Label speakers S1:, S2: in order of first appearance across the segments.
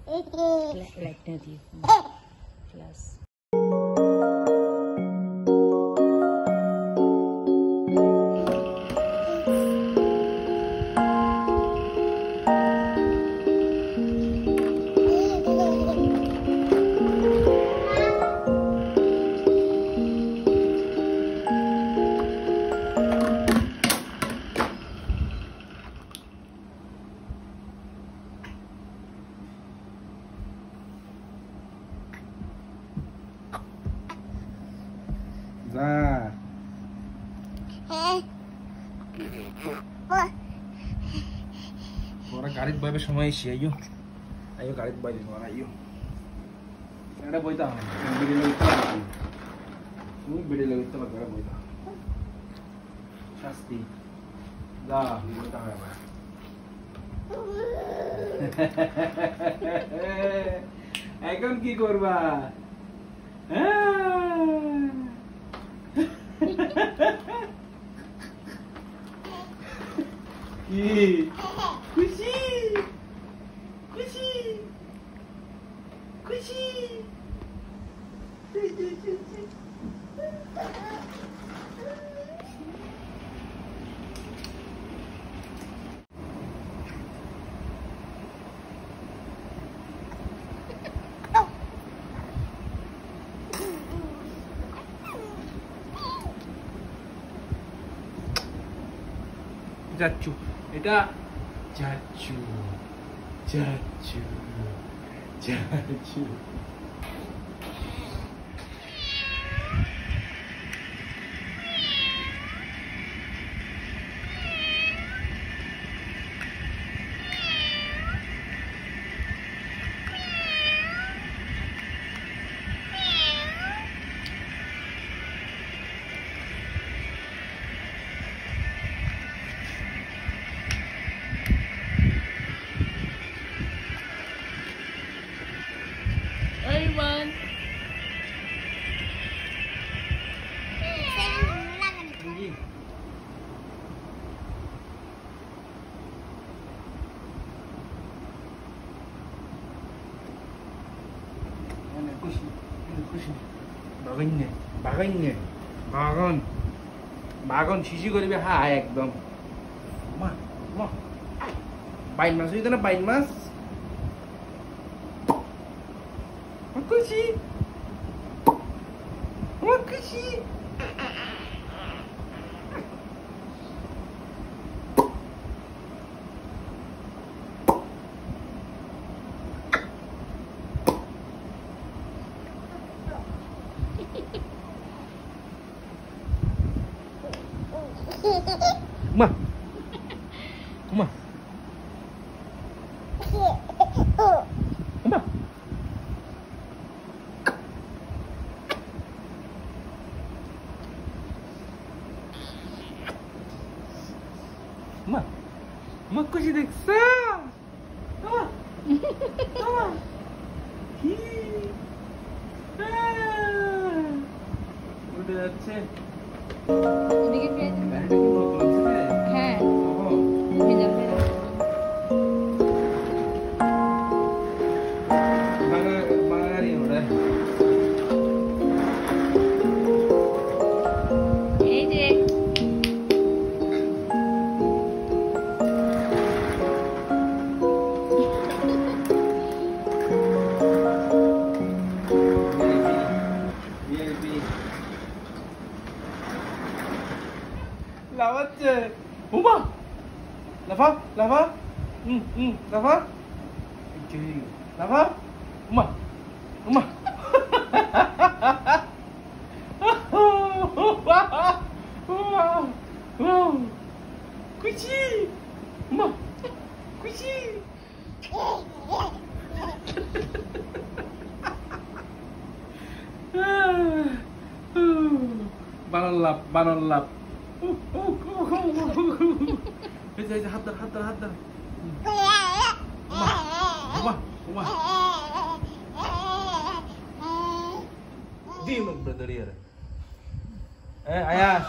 S1: Light na di. Plus.
S2: Ra. Orang garit boy be সময় এসে আইও আইও গাড়িত বই দিন ওরা আইও এটা বইতা হয় ভিডিও লইতে পারবি তুমি ভিডিও লইতে পারবে এটা বইতা শাস্তি দা বইতা হয় আমার এখন কি করবা কি খুশি খুশি খুশি যাচ্ছু এটা যাচ্ছু যাচ্ছু যাচ্ছু
S1: Everyone.
S2: বাগান শিশি করবে হায় একদম মা মা বাইন মাছ হইতো না বাইন মাছ খুশি খুশি Ma. Ma. Ma. Ma. Ma খুশি দেখছ? মা. মা. কি? উঠে যাচ্ছে।
S1: এদিকে পেয়ে হ্যাঁ এই যে
S2: লাফাচ্ছে উমা লাফা লাফা লাফা লাফা উমা উমা খুশি উমা খুশি বানর লাভ বানর লাভ হাত ধর হাত ধর হাত ধর di magbrother Ayash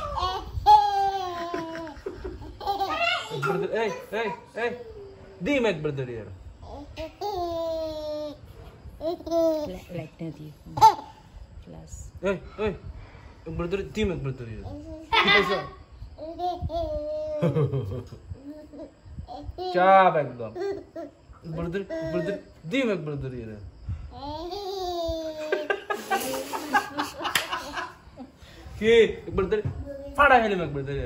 S2: brother di magbrother
S1: Like na di. Plus.
S2: Ey, ey. Ek berdiri, diam ek berdiri. Bisa. Cap ekdom. Berdiri, diam ek berdiri. Ki, ek berdiri. Fada film ek berdiri.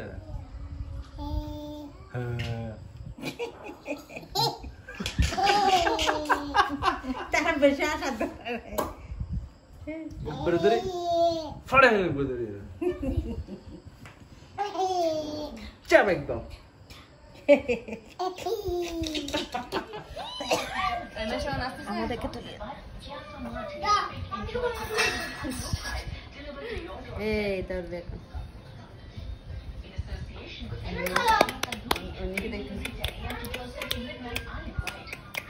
S3: Tahan bersyarat.
S2: Berdiri. Fada film ek berdiri. Cap ekdom.
S1: Ano siya nastas? Ada ketulit. Ito দেখো।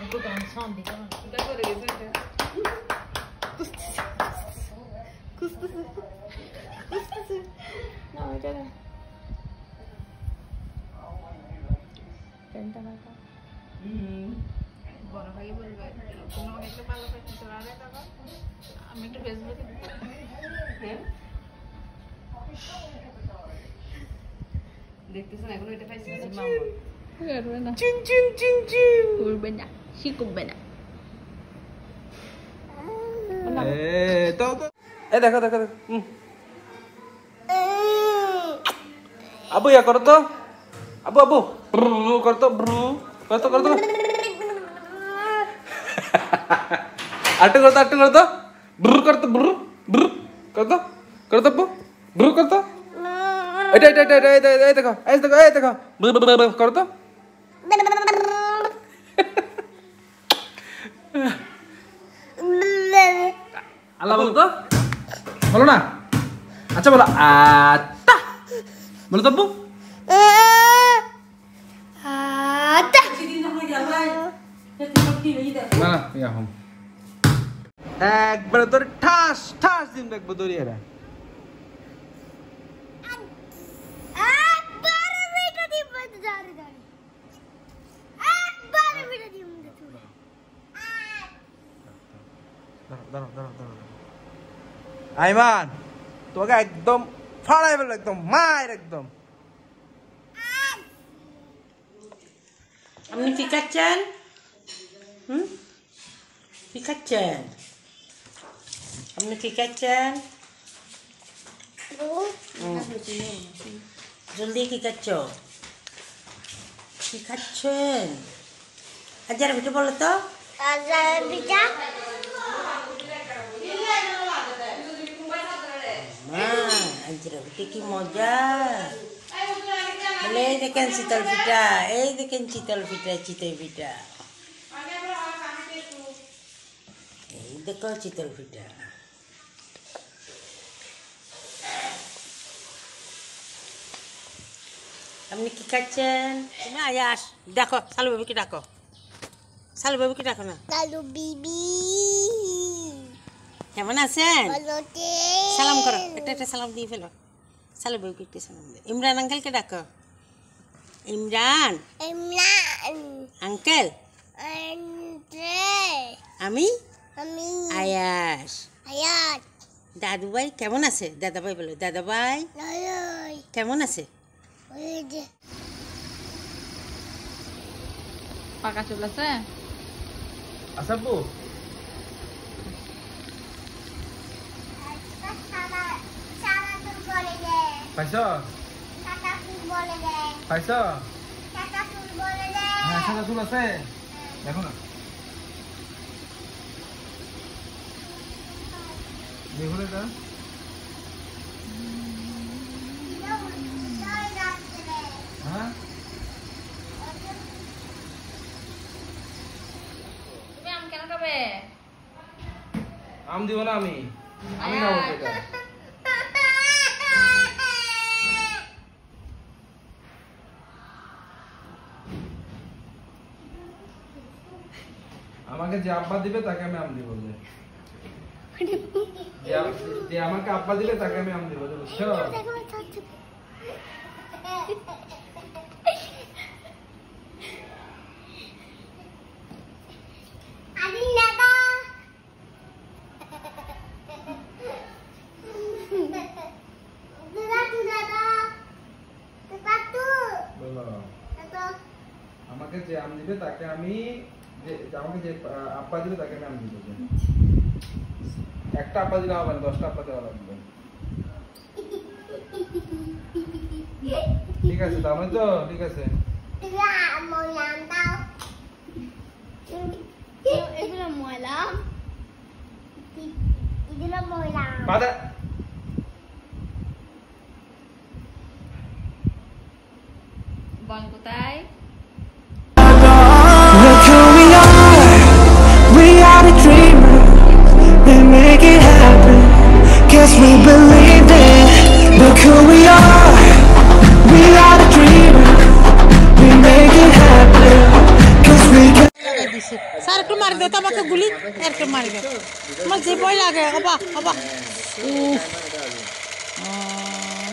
S1: Aku kan sound dikau. Kita kau dah gitu. Kustus. Nah, macam. Tenta apa? বড় ভাই বলবে কোনো একটা ভালো করে চলালে তখন আমি একটু ফেসবুকে দেখতেছেন এখন এটা পাইছি মামা করবে না চিন করবে না সে করবে না
S2: তো দেখো আবু ইয়া করো তো আবু করো তো আটু করতো ব্রু করতো ব্রু করতো ব্রু করতো এটা দেখো ব্রু করতো আল্লাহ বলো তো বলো না আচ্ছা বলো আত্তা বলো তো আব্বু না ইয়া হোম একবারে তোর ঠাস দিন দেখবো দৌড়িয়ে রা আইমান তোকে একদম ফাড়াই ফেলো একদম মায়ের একদম
S3: আপনি কি খাচ্ছেন? কি খাচ্ছেন? আপনি কি খাচ্ছেন? জলদি কি খাচ্ছ? কি খাচ্ছেন? আজার পিঠা বলো তো। আজার পিঠা আজার পিঠা কি মজা। এই দেখেন চিতল পিঠা, চিতই পিঠা। এই দেখো চিতল পিঠা। আপনি কি খাচ্ছেন? তুমি আয়াস দেখো, সালু বাবুকে ডাকো না। সালু বিবি কেমন আছেন? সালাম করো, একটা সালাম দিয়ে ফেলো। সালু বাবুকে একটা সালাম দে। ইমরান আঙ্কেলকে ডাকো। ইমরান আঙ্কেল। আমি আয়াস। দাদু ভাই কেমন আছে? দাদা ভাই বলো, দাদা ভাই কেমন আছে?
S1: পাকা চুল আছে
S2: আসাবু পাইছ হ্যাঁ সাদা চুল আছে দেখো না দেখো না হ্যাঁ
S1: তুমি আম কেন খাবে?
S2: আম দিব না আমি খাবো এটা আমাকে যে আব্বা দিবে তাকে আমি আম দিব যে আমাকে আব্বা দিবে তাকে আমি আম দিব বুঝছো আমাকে যে আম দিবে তাকে আমি আমাকে যে আব্বা দিবে তাকে আমি আম দিব। একটা আব্বা দিলে হবে না, 10টা আব্বা দেওয়া লাগবে। ঠিক আছে দাও তো, ঠিক আছে।
S4: এগুলো ময়লা, এগুলো ময়লা।
S2: বাদা
S1: বল কোথায়?
S5: Look who we are the dreamers, we make it happen, 'cause we believe it. Look who we are the dreamers, we make it happen, 'cause we can.
S3: Sir একটু মারি দাও তো আমাকে গুলি, একটু মারি দাও, আমার যে ভয় লাগে। অবা অবা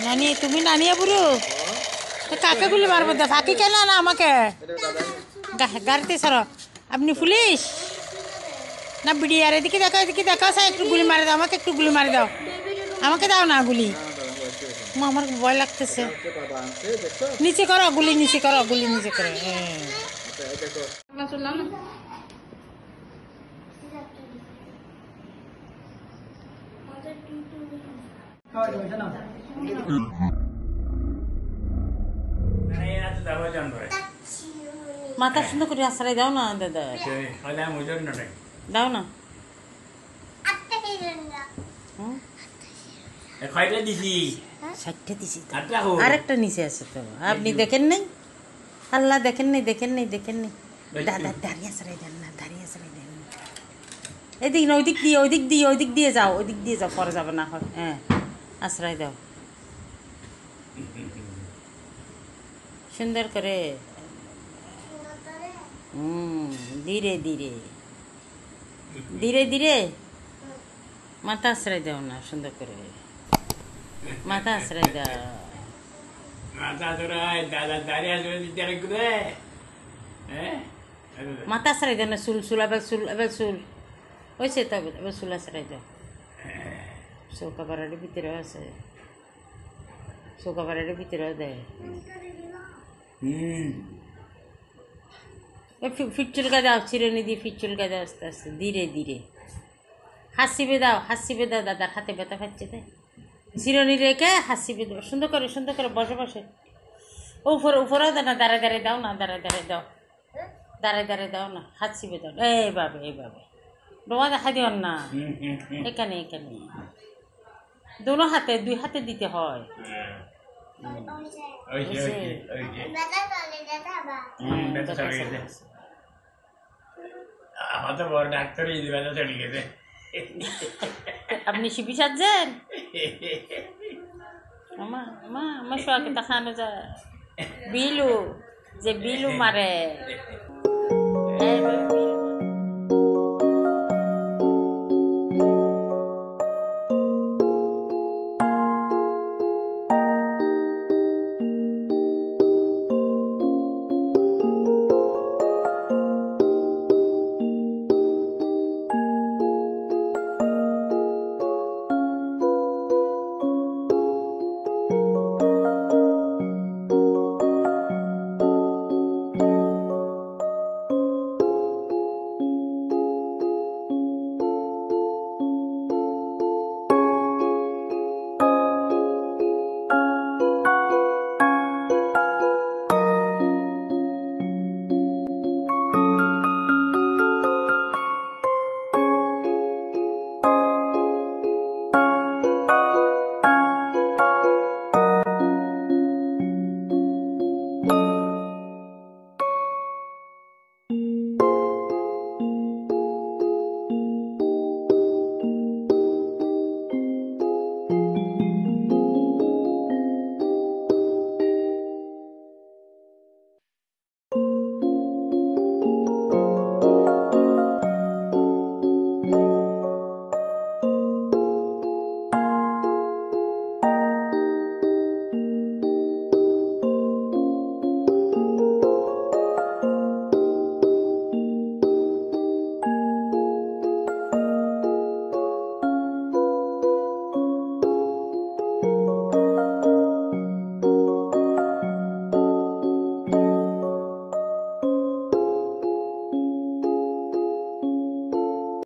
S3: নানি, তুমি নানিয়া বুড়ো কাকে গুলি মারবে? দা ফাঁকি কেন না আমাকে গাড়িতে সর। আপনি পুলিশ না বিডিআর? এদিকে দেখো, এদিকে দেখো স্যার, একটু গুলি মারি দাও আমাকে, একটু গুলি মারি দাও আমাকে, দাও না গুলি, আমার ভয় লাগতেছে। নিচে করো গুলি, নিচে করো গুলি, নিচে করো।
S1: শুনলাম না।
S3: মাথা সুন্দর করে আশ্রয় দাও না দাদা, দাও না। আরেকটা নিচে আছে তো, আপনি দেখেন নাই? আল্লাহ দেখেন নাই, দেখেন নাই, দেখেন নাই। দাদা দাঁড়িয়ে আশ্রয় দেন না, দাঁড়িয়ে আশ্রয় দেন না। এদিক না, ওইদিক দিয়ে, ওইদিক দিয়ে, ওইদিক দিয়ে যাও, ওইদিক দিয়ে যাও, পরে যাবে না হয়। হ্যাঁ আশ্রয় দাও সুন্দর করে। ধীরে ধীরে, ধীরে ধীরে মাথা আশ্রয় দাও না, সুন্দর করে মাথা আশ্রয় দাও। মাথা আশ্রয় দাও না, চুল চুল, এবার চুল, এবার চুল হয়েছে তো, এবার চুল আশ্রয় দাও। চৌকা পাড়ার ভিতরেও আছে, চৌকা পাড়ার ভিতরেও দেয়। ফিট চুলকা দাও, চিরুনি দিয়ে ফিট চুলকা দাও আস্তে আস্তে, ধীরে ধীরে। হাসিবে দাও, হাসিবে দাও, দাদার হাতে ব্যথা পাচ্ছে তাই। চিরুনি রেখে হাসিবে দাও, সুন্দর করে, সুন্দর করে, বসে বসে। উপরে উপরেও দাও না, দাঁড়ায় দাঁড়ায় দাও না, দাঁড়ায় দাঁড়ায় দাও, দাঁড়ায় দাঁড়ায় দাও না, হাসিবে দাও। এইভাবে এইভাবে ডোয়া দেখা দিও না, এখানে এখানে, দুনো হাতে, দুই হাতে দিতে হয়। আপনি শিপি সাজছেন? আমার শোয়াকে দেখানো যায় বিলু, যে বিলু মারে।